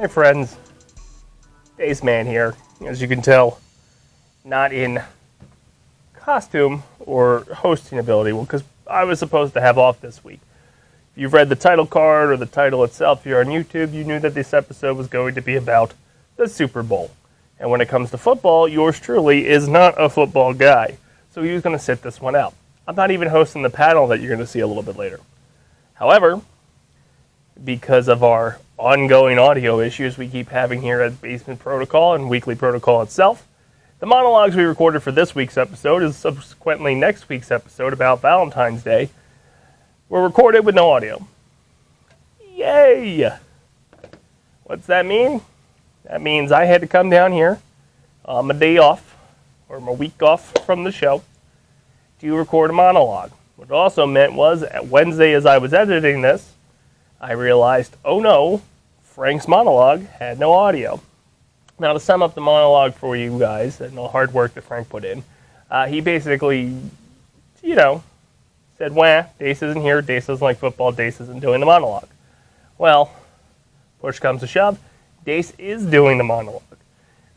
Hey friends, Dace Man here. As you can tell, not in costume or hosting ability, well, because I was supposed to have off this week. If you've read the title card or the title itself, if you're on YouTube, you knew that this episode was going to be about the Super Bowl. And when it comes to football, yours truly is not a football guy. So he was going to sit this one out. I'm not even hosting the panel that you're going to see a little bit later. However, because of our ongoing audio issues we keep having here at Basement Protocol and Weekly Protocol itself, the monologues we recorded for this week's episode and subsequently next week's episode about Valentine's Day were recorded with no audio. Yay! What's that mean? That means I had to come down here on my day off, or my week off from the show, to record a monologue. What it also meant was, at Wednesday as I was editing this, I realized, oh no, Frank's monologue had no audio. Now, to sum up the monologue for you guys, and the hard work that Frank put in, he basically, said, wah, Dace isn't here, Dace doesn't like football, Dace isn't doing the monologue. Well, push comes to shove, Dace is doing the monologue.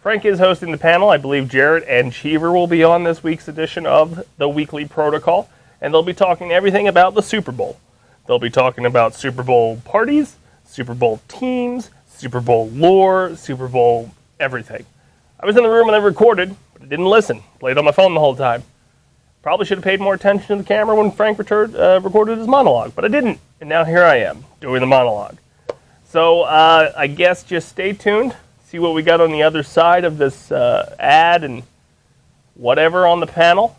Frank is hosting the panel. I believe Jarrett and Cheever will be on this week's edition of the Weekly Protocol, and they'll be talking everything about the Super Bowl. They'll be talking about Super Bowl parties, Super Bowl teams, Super Bowl lore, Super Bowl everything. I was in the room when they recorded, but I didn't listen. Played on my phone the whole time. Probably should have paid more attention to the camera when Frank recorded his monologue, but I didn't. And now here I am, doing the monologue. So I guess just stay tuned, see what we got on the other side of this ad and whatever on the panel.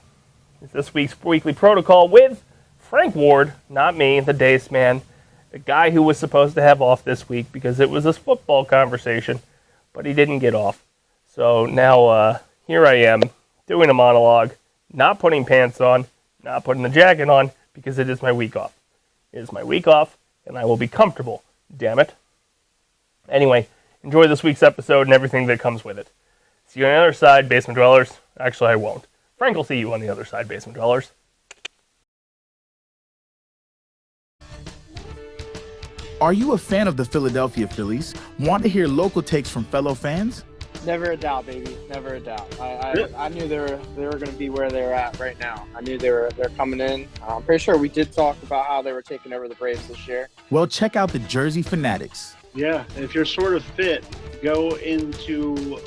It's this week's Weekly Protocol with Frank Ward, not me, the Dace Man, the guy who was supposed to have off this week because it was this football conversation, but he didn't get off. So now here I am doing a monologue, not putting pants on, not putting the jacket on, because it is my week off. It is my week off, and I will be comfortable, damn it. Anyway, enjoy this week's episode and everything that comes with it. See you on the other side, Basement Dwellers. Actually, I won't. Frank will see you on the other side, Basement Dwellers. Are you a fan of the Philadelphia Phillies? Want to hear local takes from fellow fans? Never a doubt, baby. Never a doubt. I knew they were going to be where they're at right now. I knew they're coming in. I'm pretty sure we did talk about how they were taking over the Braves this year. Well, check out the Jersey Fanatics. Yeah, if you're sort of fit, go into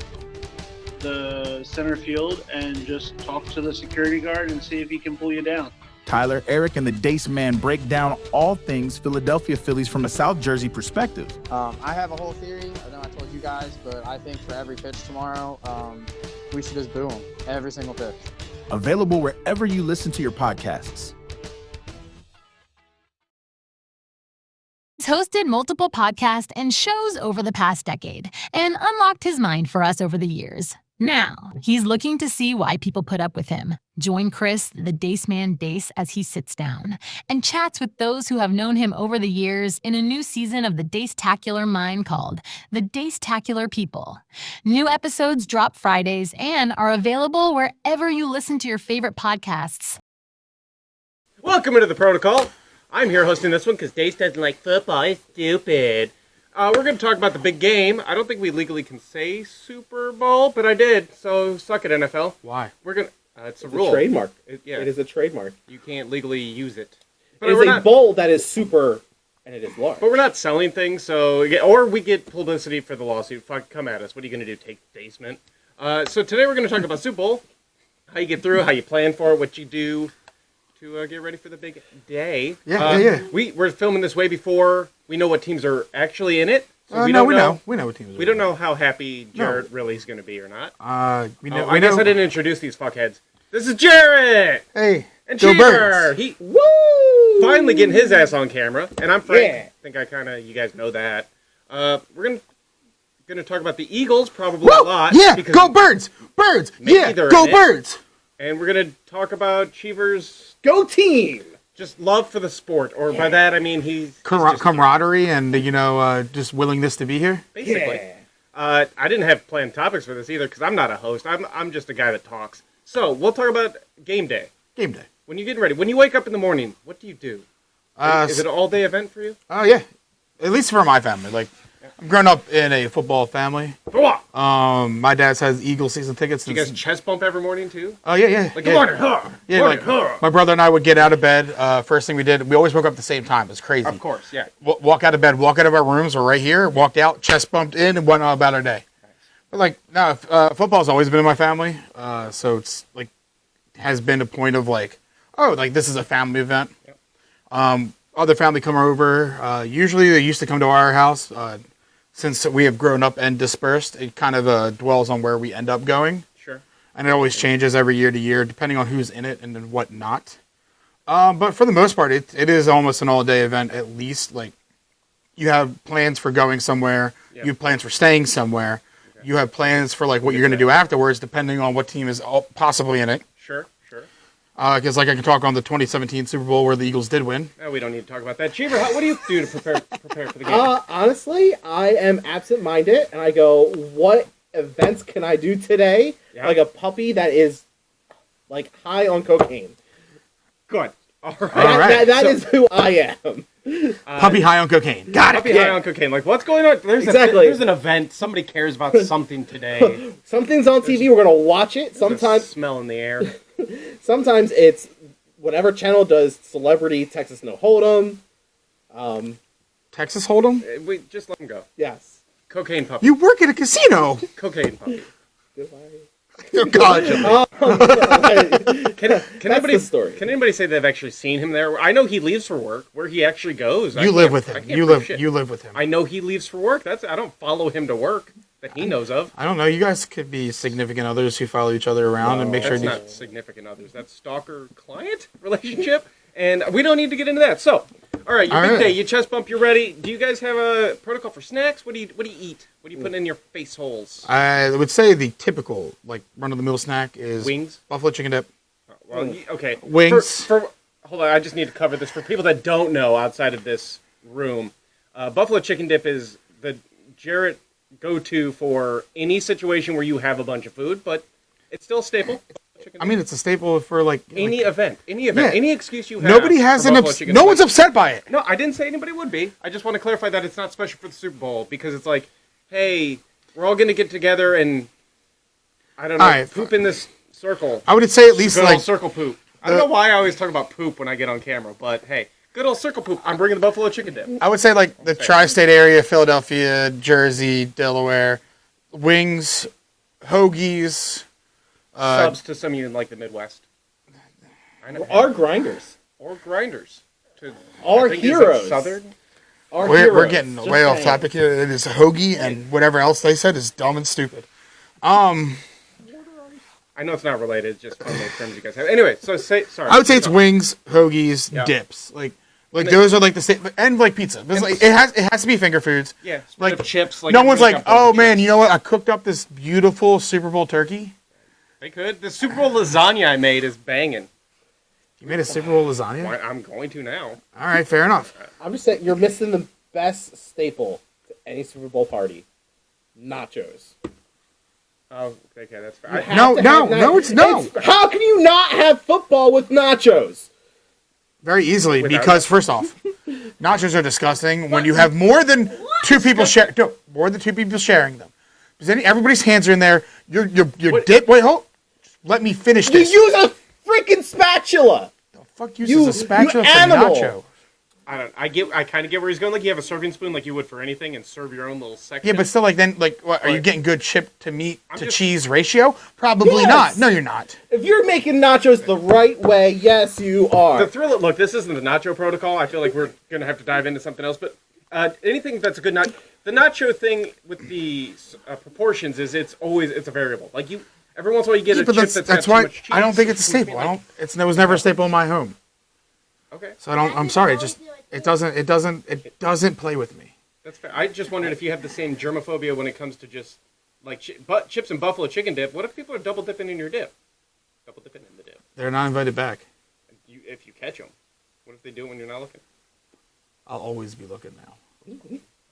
the center field and just talk to the security guard and see if he can pull you down. Tyler, Eric, and the Dace Man break down all things Philadelphia Phillies from a South Jersey perspective. I have a whole theory. I know I told you guys, but I think for every pitch tomorrow, we should just boo them. Every single pitch. Available wherever you listen to your podcasts. He's hosted multiple podcasts and shows over the past decade and unlocked his mind for us over the years. Now, he's looking to see why people put up with him. Join Chris, the Dace Man Dace, as he sits down and chats with those who have known him over the years in a new season of the Dacetacular Mind called The Dacetacular People. New episodes drop Fridays and are available wherever you listen to your favorite podcasts. Welcome into the protocol. I'm here hosting this one because Dace doesn't like football. It's stupid. We're going to talk about the big game. I don't think we legally can say Super Bowl, but I did. So suck it, NFL. Why? We're going to... it's a It's rule. a trademark. It is a trademark. You can't legally use it. It is a bowl that is super, and it is large. But we're not selling things, so... Or we get publicity for the lawsuit. Fuck, come at us. What are you going to do? Take basement? So today we're going to talk about Super Bowl. How you get through, how you plan for it, what you do to get ready for the big day. Yeah. We're filming this way before we know what teams are actually in it. So We know what teams are. We don't know how happy Jarrett really is going to be or not. I guess I didn't introduce these fuckheads. This is Jarrett! Hey, And go Cheever! Birds. He finally getting his ass on camera. And I'm Frank. Yeah. I think you guys know that. We're gonna talk about the Eagles probably a lot. Yeah, because go Birds! Birds! maybe Yeah, they're go in it. Birds! And we're gonna talk about Cheever's Go team! just love for the sport. Or by that I mean he's just- camaraderie and just willingness to be here. basically. Yeah. I didn't have planned topics for this either because I'm not a host. I'm just a guy that talks. So we'll talk about game day. Game day. When you're getting ready, when you wake up in the morning, what do you do? Is it an all-day event for you? Oh yeah, at least for my family. Like I've grown up in a football family. My dad has Eagle season tickets. Do you guys chest bump every morning too? Oh yeah. Like, good morning, Yeah, like my brother and I would get out of bed. First thing we did, we always woke up at the same time. It's crazy. Of course, yeah. Walk out of bed, walk out of our rooms. We're right here. Walked out, chest bumped in, and went on about our day. But like, no, football's always been in my family. So it's like has been a point of like, oh, like this is a family event. Yep. Other family come over. Usually they used to come to our house. Since we have grown up and dispersed, it kind of dwells on where we end up going. Sure. And it always changes every year to year, depending on who's in it and then what not. But for the most part, it is almost an all-day event, at least. Like, you have plans for going somewhere. Yep. You have plans for staying somewhere. Okay. You have plans for, like, what you're going to do afterwards, depending on what team is possibly in it. Sure. Because, like, I can talk on the 2017 Super Bowl where the Eagles did win. No, we don't need to talk about that. Cheever, what do you do to prepare for the game? Honestly, I am absent-minded, and I go, what events can I do today? Yeah. Like a puppy that is, like, high on cocaine. Good. All right. That is who I am. Puppy high on cocaine. Got it. Puppy high on cocaine. Like, what's going on? There's an event. Somebody cares about something today. Something's on TV. We're going to watch it. Sometimes smell in the air. Sometimes it's whatever channel does Celebrity Texas No Hold'em. Texas Hold'em? We just let him go. Yes. Cocaine puppy. You work at a casino. Cocaine puppy. Oh, God. Can anybody say they've actually seen him there? I know he leaves for work. Where he actually goes, you live with him. You live with him. I know he leaves for work. I don't follow him to work that he knows of. I don't know. You guys could be significant others who follow each other around and make sure. That's not significant others. That's stalker-client relationship, and we don't need to get into that. So, all right, your big day. You chest bump. You're ready. Do you guys have a protocol for snacks? What do you eat? What are you putting in your face holes? I would say the typical, like, run-of-the-mill snack is wings, buffalo chicken dip. Well, okay. Wings. Hold on, I just need to cover this for people that don't know outside of this room. Buffalo chicken dip is the Jarrett go-to for any situation where you have a bunch of food, but it's still a staple. I mean, it's a staple for like any event, any excuse you have. Nobody has no one's upset by it. No, I didn't say anybody would be. I just want to clarify that it's not special for the Super Bowl because it's like, hey, we're all going to get together and I don't know, poop in this circle. I would say at least like circle poop. I don't know why I always talk about poop when I get on camera, but hey, good old circle poop. I'm bringing the buffalo chicken dip. I would say like the tri-state area, Philadelphia, Jersey, Delaware, wings, hoagies. Subs to some of you in like the Midwest. I know. Our grinders. Or grinders. Our heroes. Southern? We're getting way off topic here. It is a hoagie and whatever else they said is dumb and stupid. I know it's not related, it's just one of those terms you guys have. Anyway, sorry. I would say it's wings, hoagies, dips. Like those are like the same, and like pizza. But like, it has to be finger foods. Yeah, like chips. Like no one's like, oh man, you know what? I cooked up this beautiful Super Bowl turkey. They could. The Super Bowl lasagna I made is banging. You made a Super Bowl lasagna? Well, I'm going to now. All right, fair enough. I'm just saying, you're missing the best staple to any Super Bowl party: nachos. Oh, okay, that's fair. No, it's no. How can you not have football with nachos? Very easily, because first off, nachos are disgusting when you have more than two people sharing. No, more than two people sharing them. Because everybody's hands are in there. Your dip. Wait, hold. Let me finish this. You use a freaking spatula. The fuck uses a spatula for nacho? I kind of get where he's going. Like you have a serving spoon, like you would for anything, and serve your own little section. Yeah, but still, like then, like, what, are you getting good chip to meat to cheese ratio? Probably not. No, you're not. If you're making nachos the right way, yes, you are. Look, this isn't the nacho protocol. I feel like we're gonna have to dive into something else. But anything that's a good nacho. The nacho thing with the proportions is it's a variable. Like every once in a while you get a chip that's got too much cheese. I don't think it's a staple. It was never a staple in my home. Okay. So I'm sorry. It doesn't play with me. That's fair. I just wondered if you have the same germophobia when it comes to just like chips and buffalo chicken dip. What if people are double dipping in your dip? Double dipping in the dip. They're not invited back. If you catch them, what if they do it when you're not looking? I'll always be looking now. All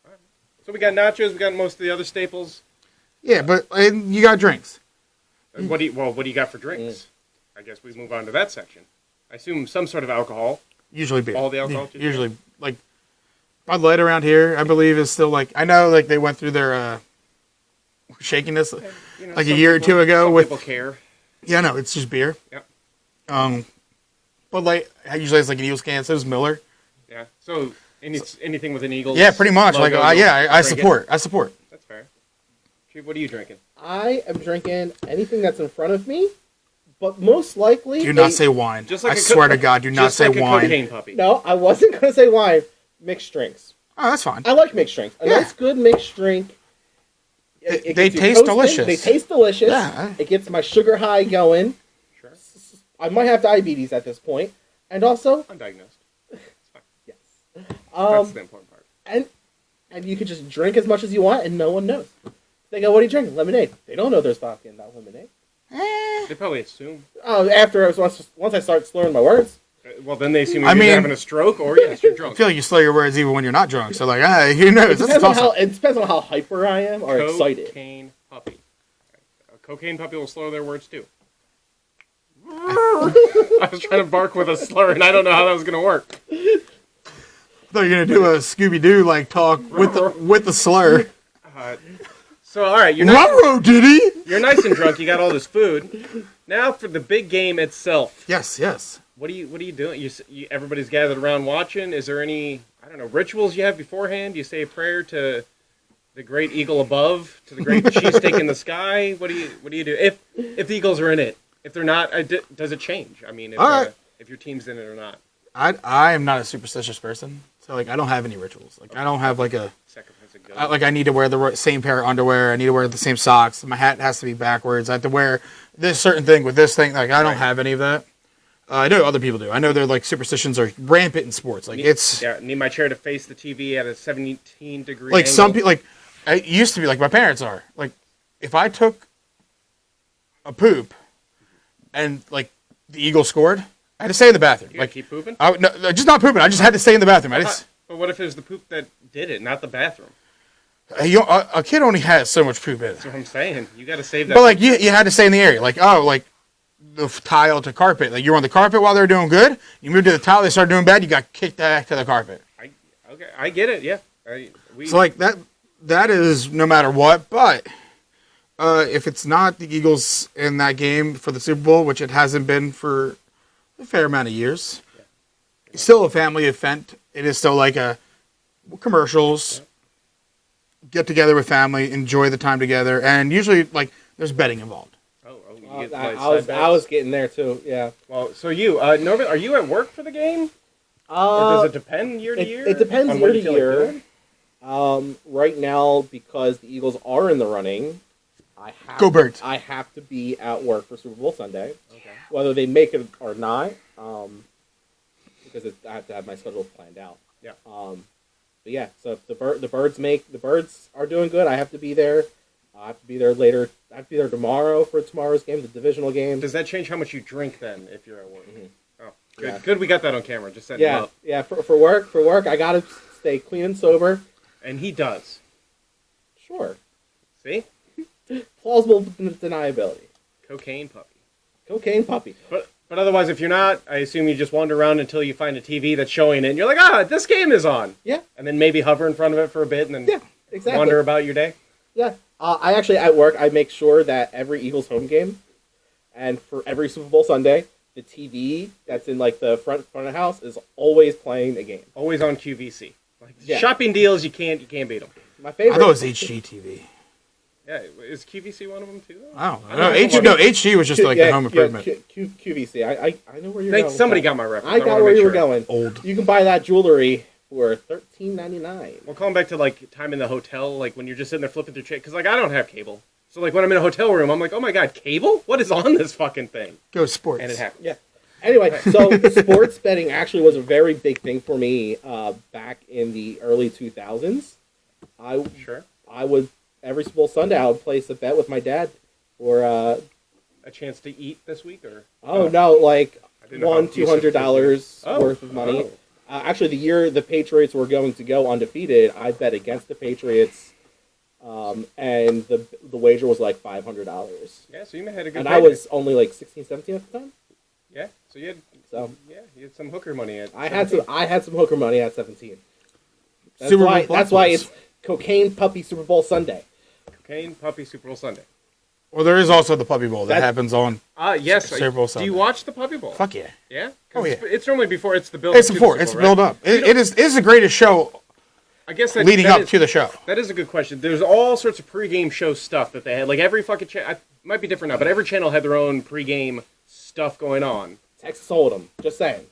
right. So we got nachos. We got most of the other staples. Yeah, but you got drinks. What do you got for drinks? I guess we move on to that section. I assume some sort of alcohol. Usually beer. All the alcohol? Usually, like, Bud Light around here, I believe, is still like, I know like they went through their shakiness like a year or two ago with people care. Yeah, no, it's just beer. Yep. Bud Light usually has like an Eagles can, so does Miller. Yeah. So anything with an Eagles. Yeah, pretty much. Logo, I support. I support. That's fair. Chief, what are you drinking? I am drinking anything that's in front of me, but most likely. Do not say wine. Just like I swear to God, do not say like a wine. cocaine puppy. No, I wasn't going to say wine. Mixed drinks. Oh, that's fine. I like mixed drinks. A nice, good mixed drink. They taste delicious. They taste delicious. Yeah. It gets my sugar high going. Sure. I might have diabetes at this point, and also Undiagnosed. It's fine. yes. That's the important part. And you can just drink as much as you want, and no one knows. They go, "What are you drinking? Lemonade." They don't know there's vodka in that lemonade. They probably assume. Oh, once I start slurring my words. Well, then they assume you're either having a stroke or yes, you're I drunk. feel like you slur your words even when you're not drunk. So like, who knows? It depends on how hyper I am or excited. Cocaine puppy. A cocaine puppy will slur their words too. I was trying to bark with a slur, and I don't know how that was going to work. I thought you were gonna do a Scooby Doo like talk with the slur. So all right, you're nice and drunk. You got all this food. Now for the big game itself. Yes. What are you doing? Everybody's gathered around watching. Is there any rituals you have beforehand? Do you say a prayer to the great eagle above, to the great cheesesteak in the sky? What do you do if the Eagles are in it? If they're not, does it change? I mean, if your team's in it or not. I am not a superstitious person, so like I don't have any rituals. Like I don't have like a sacrifice a goat. I need to wear the same pair of underwear. I need to wear the same socks. My hat has to be backwards. I have to wear this certain thing with this thing. Like I don't have any of that. I know other people do. I know they're like superstitions are rampant in sports. Like need my chair to face the TV at a 17-degree like angle. some people like it used to be like my parents are like if I took a poop and like the Eagles scored, I had to stay in the bathroom. You like keep pooping? No, just not pooping. I just had to stay in the bathroom. But what if it was the poop that did it, not the bathroom? A kid only has so much poop in it. That's what I'm saying. You got to save that. But like you had to stay in the area. Like the tile to carpet. Like you were on the carpet while they were doing good. You moved to the tile, they started doing bad. You got kicked back to the carpet. I get it. Yeah. So like that is no matter what. But if it's not the Eagles in that game for the Super Bowl, which it hasn't been for a fair amount of years, it's still a family event. It is still like a commercials. Get together with family, enjoy the time together, and usually like there's betting involved. I was getting there too. Yeah. Well, so you, Norman, are you at work for the game? Or does it depend year to year? It depends year to year. Right now, because the Eagles are in the running, Go Birds. I have to be at work for Super Bowl Sunday, Okay. whether they make it or not, because I have to have my schedule planned out. Yeah. But yeah, so if the Birds are doing good, I have to be there. I have to be there later. I have to be there tomorrow for tomorrow's game, the divisional game. Does that change how much you drink then if you're at work? Mm-hmm. Oh, good. Yeah. Good. We got that on camera. Just setting it up. Yeah. For work, I gotta stay clean and sober. And he does. Sure. See? Plausible deniability. Cocaine puppy. But otherwise, if you're not, I assume you just wander around until you find a TV that's showing it, and you're like, this game is on. Yeah. And then maybe hover in front of it for a bit, and then exactly. wander about your day. Yeah. I actually, at work, I make sure that every Eagles home game, and for every Super Bowl Sunday, the TV that's in like the front of the house is always playing a game. Always on QVC. Shopping deals, you can't beat them. My favorite. I thought it was HGTV. Yeah, is QVC one of them too? I don't know. HG was just like the home improvement. QVC. I know where you're going. Somebody got my reference. I got where you were going. Old. You can buy that jewelry for $13.99. Well, calling back to like time in the hotel, like when you're just sitting there flipping through shit, because like I don't have cable, so like when I'm in a hotel room, I'm like, oh my god, cable? What is on this fucking thing? Go sports. And it happens. Yeah. Anyway, so sports betting actually was a very big thing for me back in the early 2000s. I would every Super Bowl Sunday I would place a bet with my dad for a chance to eat this week, or no, like $200 worth of money. Actually, the year the Patriots were going to go undefeated, I bet against the Patriots, and the wager was like $500. Yeah, so you had a good. And I was only like 16, 17 at the time. Yeah, so you had. You had some hooker money at. I had some hooker money at 17. That's Super Bowl why. block That's why boys. it's Cocaine Puppy Super Bowl Sunday. Cocaine Puppy Super Bowl Sunday. Well, there is also the Puppy Bowl that happens on. Yes. Super Bowl Do Sunday. you watch the Puppy Bowl? Fuck yeah. Yeah. Oh, yeah. It's normally before. It's the build. It's before. It's build up. It is the greatest show I guess leading up to the show. That is a good question. There's all sorts of pregame show stuff that they had. Like every fucking channel, might be different now, but every channel had their own pregame stuff going on. Texas Hold'em. Just saying.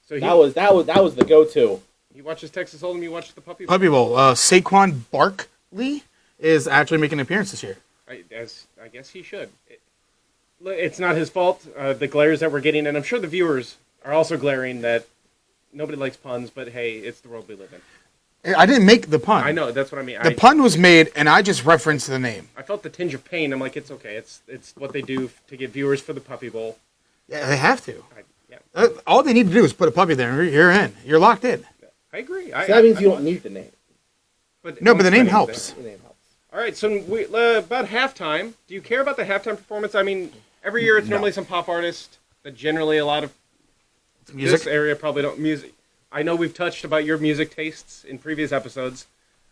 So That was the go-to. he watches Texas Hold'em. You watch the Puppy Bowl. Puppy Bowl. Saquon Barkley is actually making an appearance this year. I guess he should. It's not his fault. The glares that we're getting, and I'm sure the viewers are also glaring that nobody likes puns. But hey, it's the world we live in. I didn't make the pun. I know, that's what I mean. The pun was made, and I just referenced the name. I felt the tinge of pain. I'm like, it's okay. It's what they do to get viewers for the Puppy Bowl. Yeah, they have to. Yeah, All they need to do is put a puppy there, and you're in. You're locked in. I agree. So that means you don't need the name. But No, but the name helps. The name helps. All right, so about halftime. Do you care about the halftime performance? I mean, every year it's normally some pop artist that generally a lot of Music. this area probably don't music. I know we've touched about your music tastes in previous episodes.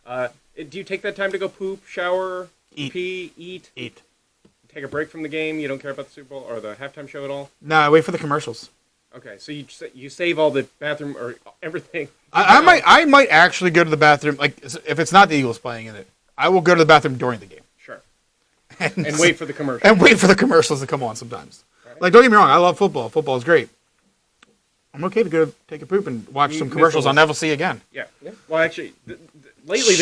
Do you take that time to go poop, shower, pee, eat, take a break from the game? You don't care about the Super Bowl or the halftime show at all? No, I wait for the commercials. Okay, so you save all the bathroom or everything. I might actually go to the bathroom. Like if it's not the Eagles playing in it, I will go to the bathroom during the game. Sure. And wait for the commercials. And wait for the commercials to come on sometimes. Right. Like don't get me wrong, I love football. Football is great. I'm okay to go take a poop and watch some commercials I'll never see again. Yeah. Well, actually, lately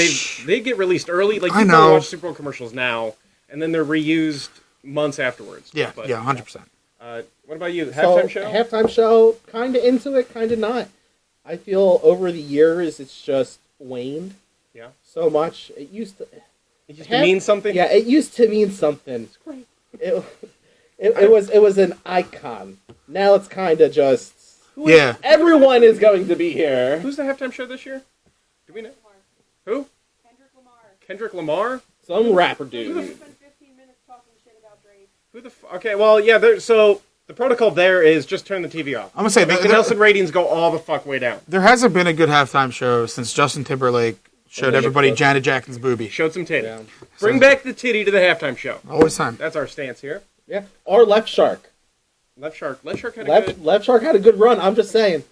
they get released early. Like you I can know. watch Super Bowl commercials now, and then they're reused months afterwards. Yeah, But, 100%. What about you? Halftime show? Halftime show, kind of into it, kind of not. I feel over the years it's just waned. Yeah. So much. It used to mean something. Yeah, it used to mean something. It's great. It was an icon. Now it's kind of just. Yeah. Everyone is going to be here. Who's the halftime show this year? Do we know? Who? Kendrick Lamar. Some rapper dude. Who the okay, well, yeah, so the protocol there is just turn the TV off. I'm going to say the Nielsen ratings go all the fuck way down. There hasn't been a good halftime show since Justin Timberlake showed everybody Janet Jackson's boobie. Showed some titty. Yeah. Bring back the titty to the halftime show. Always time. That's our stance here. Yeah. Or Left Shark. Left Shark had a good... Left Shark had a good run, I'm just saying.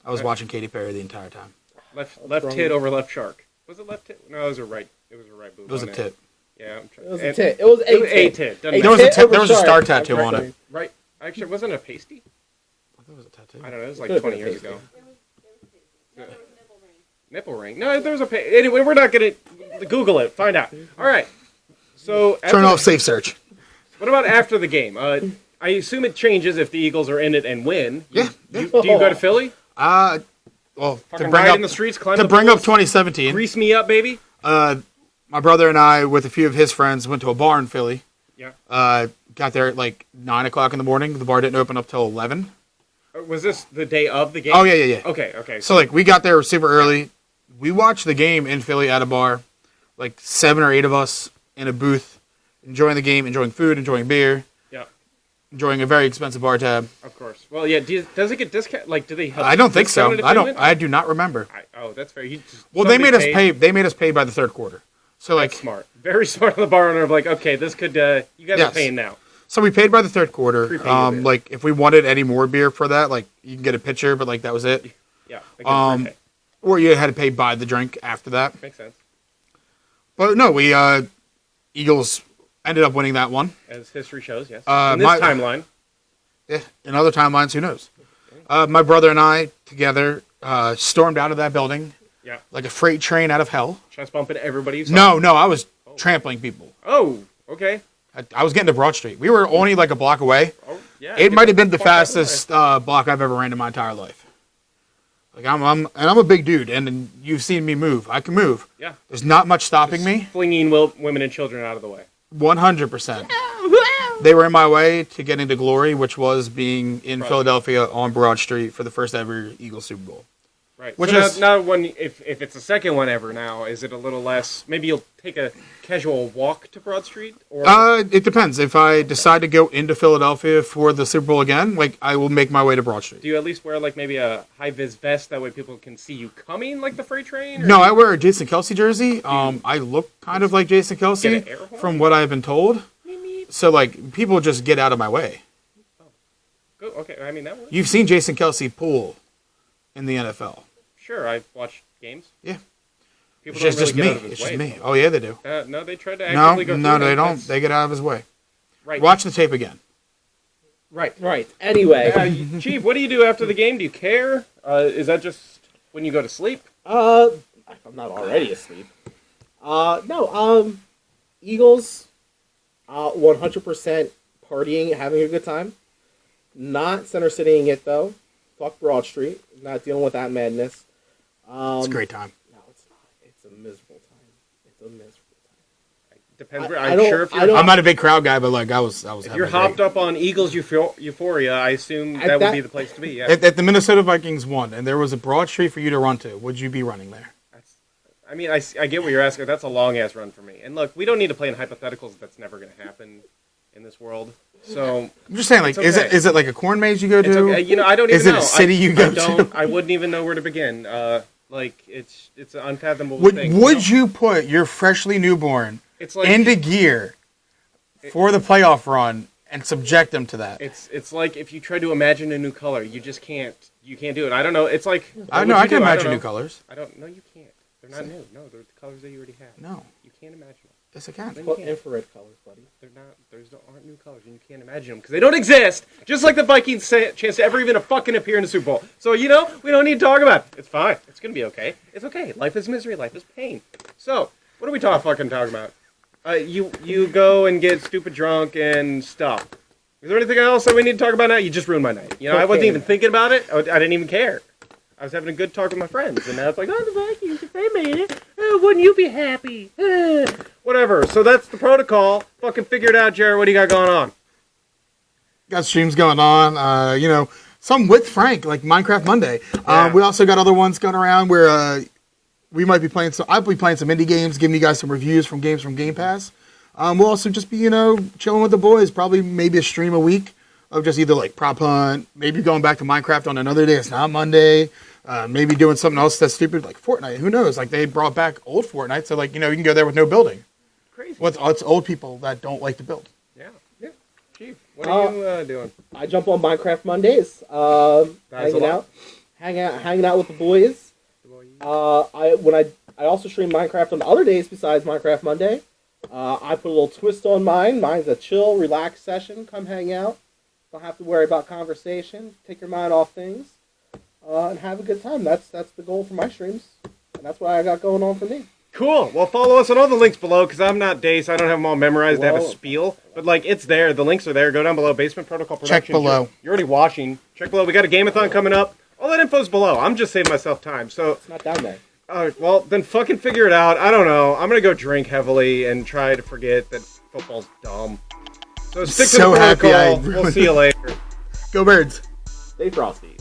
I was watching Katy Perry the entire time. Left tit over Left Shark. Was it left tit? No, it was a right. It was a right boob. It was a tit. Yeah, I'm trying. It was a tit. It was a tit. There was a star tattoo on it. Right. Actually, wasn't it a pasty? I thought it was a tattoo. I don't know. It was like 20 years ago. Nipple ring. No, there was a anyway. We're not gonna Google it. Find out. All right. So turn off safe search. What about after the game? I assume it changes if the Eagles are in it and win. Yeah. Do you go to Philly? Well, to bring up in the streets, climb to the bring poles, up 2017. Grease me up, baby. My brother and I, with a few of his friends, went to a bar in Philly. Yeah. Got there at like 9 o'clock in the morning. The bar didn't open up till 11. Was this the day of the game? Oh yeah. Okay. So like we got there super early. We watched the game in Philly at a bar, like 7 or 8 of us in a booth, enjoying the game, enjoying food, enjoying beer. Yeah. Enjoying a very expensive bar tab. Of course. Well, yeah. Does it get discount? Like, do they? I don't think so. I do not remember. That's fair. Well, they made us pay. They made us pay by the third quarter. So like that's smart, very smart on the bar owner of like, okay, this could you guys are paying now. So we paid by the third quarter. Like if we wanted any more beer for that, like you can get a pitcher, but like that was it. Yeah. Or you had to pay by the drink after that. Makes sense. But no, we Eagles ended up winning that one. As history shows, yes. In this timeline. Yeah, in other timelines, who knows? My brother and I together stormed out of that building. Yeah. Like a freight train out of hell. Chest bumping everybody. No, I was trampling people. Oh, okay. I was getting to Broad Street. We were only like a block away. Oh, yeah. It might have been the fastest block I've ever ran in my entire life. Like I'm a big dude, and you've seen me move. I can move. Yeah. There's not much stopping me. Flinging women and children out of the way. 100%. They were in my way to getting to glory, which was being in Philadelphia on Broad Street for the first ever Eagles Super Bowl. Right. Which so is now when if it's the second one ever now, is it a little less? Maybe you'll take a casual walk to Broad Street, or it depends. If I decide to go into Philadelphia for the Super Bowl again, like I will make my way to Broad Street. do you at least wear like maybe a high vis vest that way people can see you coming, like the freight train? Or No, I wear a Jason Kelsey jersey. I look kind of like Jason Kelsey Get an air horn? from what I've been told. So like people just get out of my way. Go, okay, I mean that works. You've seen Jason Kelsey pool in the NFL. Sure, I've watched games. Yeah. People It's just don't really me. get out of his It's just way. me. Oh yeah, they do. No, they tried to No, actively go no, through they it. don't. That's- They get out of his way. Right. Watch the tape again. Right. Right. Anyway, Chief, what do you do after the game? Do you care? Is that just when you go to sleep? I'm not already asleep. No. Eagles, 100% partying, having a good time. Not center citying it though. Fuck Broad Street. Not dealing with that madness. It's a great time. No, it's not. It's a miserable time. It's a miserable time. Depends. I I'm don't- sure if I you're don't- I'm not a big crowd guy, but like I was if you're hopped up on Eagles euphoria, I assume At that would that- be the place to be. Yeah. At the Minnesota Vikings won, and there was a Broad Street for you to run to. Would you be running there? I mean, I get what you're asking. That's a long ass run for me. And look, we don't need to play in hypotheticals. That's never going to happen in this world. So I'm just saying, like, It's okay. is it like a corn maze you go it's to? okay. You know, I don't even Is it know. a city you go to? I wouldn't even know where to begin. Like it's an unfathomable Would thing. Would you put your freshly newborn It's like into gear for the playoff run and subject them to that? It's like if you try to imagine a new color, you just can't. You can't do it. I don't know. It's like I what know would I you can do? imagine don't new know. colors. I don't know. You can't. They're not new. No, they're the colors that you already have. No, You can't imagine them. yes I can. Then you Put can't. infrared colors, buddy. They're not. Aren't new colors, and you can't imagine them because they don't exist. Just like the Vikings' chance to ever even fucking appear in the Super Bowl. So we don't need to talk about it. It's fine. It's gonna be okay. It's okay. Life is misery. Life is pain. So what are we fucking talking about? You go and get stupid drunk and stuff. Is there anything else that we need to talk about now? You just ruined my night. I wasn't Okay. even thinking about it. I didn't even care. I was having a good talk with my friends, and now it's like, oh, the Vikings, if they made it, wouldn't you be happy? Whatever. So that's the protocol. Fucking figure it out, Jared. What do you got going on? Got streams going on. Some with Frank, like Minecraft Monday. Yeah. We also got other ones going around where we might be playing. I'll be playing some indie games, giving you guys some reviews from games from Game Pass. We'll also just be, chilling with the boys. Probably maybe a stream a week of just either like prop hunt, maybe going back to Minecraft on another day. It's not Monday. Maybe doing something else that's stupid like Fortnite. Who knows? Like they brought back old Fortnite, so like you can go there with no building. Crazy. Well, it's old people that don't like to build. Yeah. Chief, what are you doing? I jump on Minecraft Mondays, hanging out with the boys. I also stream Minecraft on other days besides Minecraft Monday. I put a little twist on mine. Mine's a chill, relaxed session. Come hang out. Don't have to worry about conversation. Take your mind off things, and have a good time. That's the goal for my streams, and that's what I got going on for me. Cool. Well, follow us on all the links below because I'm not Dace. I don't have them all memorized. I have a Whoa. spiel, but like it's there. The links are there. Go down below. Basement Protocol Productions. Check below. You're already watching. Check below. We got a Gameathon coming up. All that info's below. I'm just saving myself time. So, It's not down there. well, then fucking figure it out. I don't know. I'm gonna go drink heavily and try to forget that football's dumb. So stick to So the happy protocol. I We'll ruined see you later. Go Birds. Stay frosty.